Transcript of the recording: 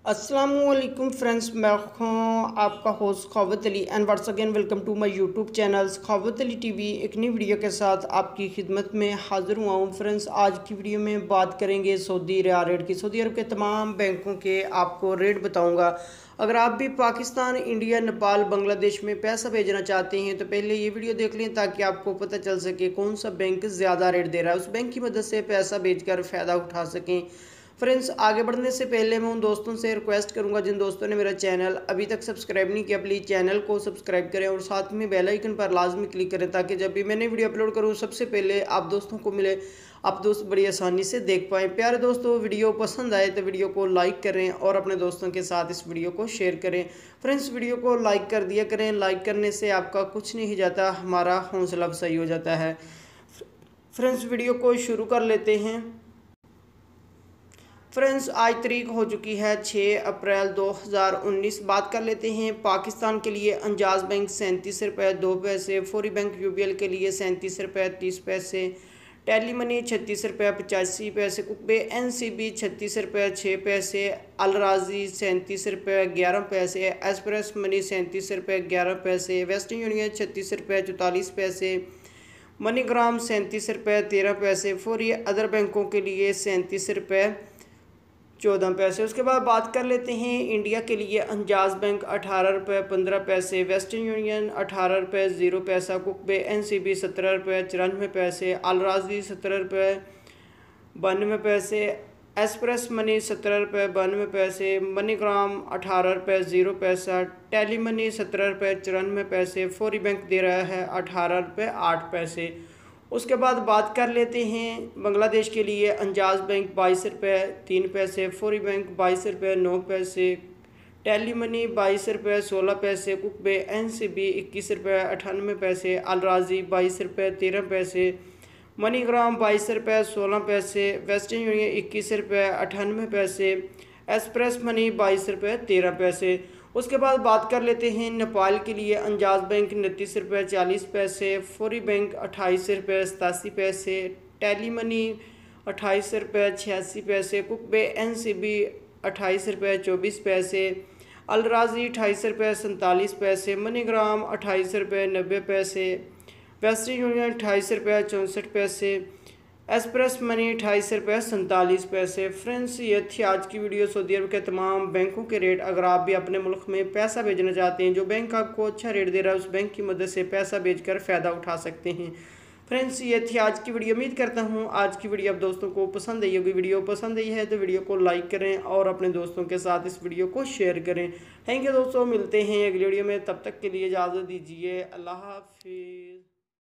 अस्सलामुअलैकुम फ्रेंड्स, मैं हूँ आपका host Khaubat Ali and once again welcome to my YouTube channels Khaubat Ali TV. एक नई वीडियो के साथ आपकी खिदमत में हाज़िर हुआ हूँ। फ्रेंड्स, आज की वीडियो में बात करेंगे सऊदी रियाल रेट की। सऊदी अरब के तमाम बैंकों के आपको रेट बताऊँगा। अगर आप भी पाकिस्तान, इंडिया, नेपाल, बांग्लादेश में पैसा भेजना चाहते हैं तो पहले ये वीडियो देख लें ताकि आपको पता चल सके कौन सा बैंक ज़्यादा रेट दे रहा है, उस बैंक की मदद से पैसा भेजकर फ़ायदा उठा सकें। फ्रेंड्स, आगे बढ़ने से पहले मैं उन दोस्तों से रिक्वेस्ट करूंगा जिन दोस्तों ने मेरा चैनल अभी तक सब्सक्राइब नहीं किया, प्लीज़ चैनल को सब्सक्राइब करें और साथ में बेल आइकन पर लाजमी क्लिक करें ताकि जब भी मैंने वीडियो अपलोड करूं सबसे पहले आप दोस्तों को मिले, आप दोस्त बड़ी आसानी से देख पाएँ। प्यारे दोस्तों, वीडियो पसंद आए तो वीडियो को लाइक करें और अपने दोस्तों के साथ इस वीडियो को शेयर करें। फ्रेंड्स, वीडियो को लाइक कर दिया करें, लाइक करने से आपका कुछ नहीं जाता, हमारा हौसला अफजाई हो जाता है। फ्रेंड्स, वीडियो को शुरू कर लेते हैं। फ्रेंड्स, आज तारीख हो चुकी है 6 अप्रैल 2019। बात कर लेते हैं पाकिस्तान के लिए। अंजाज बैंक 37 रुपये 2 पैसे, फौरी बैंक यूबीएल के लिए 37 रुपये 30 पैसे, टेली मनी 36 रुपये 85 पैसे, कुकबे एनसीबी 36 रुपये 6 पैसे, अलराजी 37 रुपये 11 पैसे, एक्सप्रेस मनी 37 रुपये 11 पैसे, वेस्टर्न यूनियन 36 रुपये 44 पैसे, मनीग्राम 37 रुपये 13 पैसे, फौरी अदर बैंकों के लिए 37 रुपये 14 पैसे। उसके बाद बात कर लेते हैं इंडिया के लिए। अंजाज बैंक 18 रुपये 15 पैसे, वेस्टर्न यूनियन 18 रुपये 0 पैसा, कुकबे एनसीबी 17 रुपये 94 पैसे, अलराजी 17 रुपये 92 पैसे, एक्सप्रेस मनी 17 रुपये 92 पैसे, मनीग्राम 18 रुपये 0 पैसा, टेली मनी 17 रुपये 94 पैसे, फौरी बैंक दे रहा है 18 रुपये 8 पैसे। उसके बाद बात कर लेते हैं बांग्लादेश के लिए। अंजाज बैंक 22 रुपये 3 पैसे, फौरी बैंक 22 रुपये 9 पैसे, टेली मनी 22 रुपये 16 पैसे, कुकबे एनसीबी 21 रुपये 98 पैसे, अलराजी 22 रुपये 13 पैसे, मनीग्राम 22 रुपये 16 पैसे, वेस्टर्न यूनियन 21 रुपये 98 पैसे, एक्सप्रेस मनी 22 रुपये 13 पैसे। उसके बाद बात कर लेते हैं नेपाल के लिए। अंजाज बैंक 29 रुपये 40 पैसे, फौरी बैंक 28 रुपये 87 पैसे, टेली मनी 28 रुपये 86 पैसे, कुकबे एनसीबी 28 रुपये 24 पैसे, अलराजी 28 रुपये 47 पैसे, मनीग्राम 28 रुपये 90 पैसे, वेस्टर्न यूनियन 28 रुपये 64 पैसे, एक्सप्रेस मनी 28 रुपये 47 पैसे। फ्रेंड्स, ये थी आज की वीडियो सऊदी अरब के तमाम बैंकों के रेट। अगर आप भी अपने मुल्क में पैसा भेजना चाहते हैं, जो बैंक आपको अच्छा रेट दे रहा है उस बैंक की मदद से पैसा भेजकर फ़ायदा उठा सकते हैं। फ्रेंड्स, ये थी आज की वीडियो। उम्मीद करता हूँ आज की वीडियो आप दोस्तों को पसंद आई होगी। वीडियो पसंद आई है तो वीडियो को लाइक करें और अपने दोस्तों के साथ इस वीडियो को शेयर करें। थैंक यू दोस्तों, मिलते हैं अगली वीडियो में। तब तक के लिए इजाज़त दीजिए। अल्लाह हाफिज़।